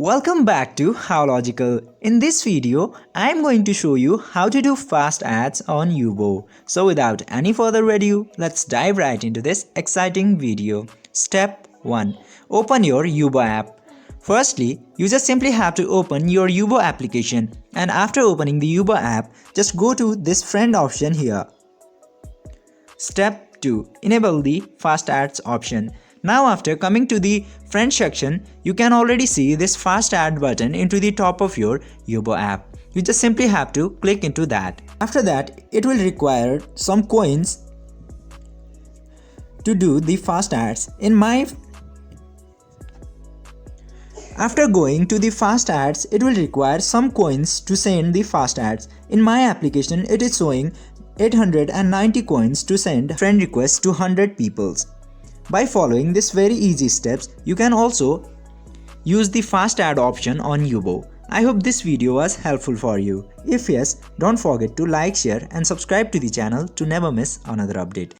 Welcome back to How Logical. In this video, I am going to show you how to do fast ads on Yubo. So without any further ado, let's dive right into this exciting video. Step 1. Open your Yubo app. Firstly, you just simply have to open your Yubo application, and after opening the Yubo app, just go to this friend option here. Step 2. Enable the fast ads option. Now after coming to the friend section, you can already see this fast ad button into the top of your Yubo app. You just simply have to click into that. After that, it will require some coins to do the fast ads. After going to the fast ads, it will require some coins to send the fast ads. In my application, it is showing 890 coins to send friend requests to 100 people. By following these very easy steps, you can also use the fast ad option on Yubo. I hope this video was helpful for you. If yes, don't forget to like, share and subscribe to the channel to never miss another update.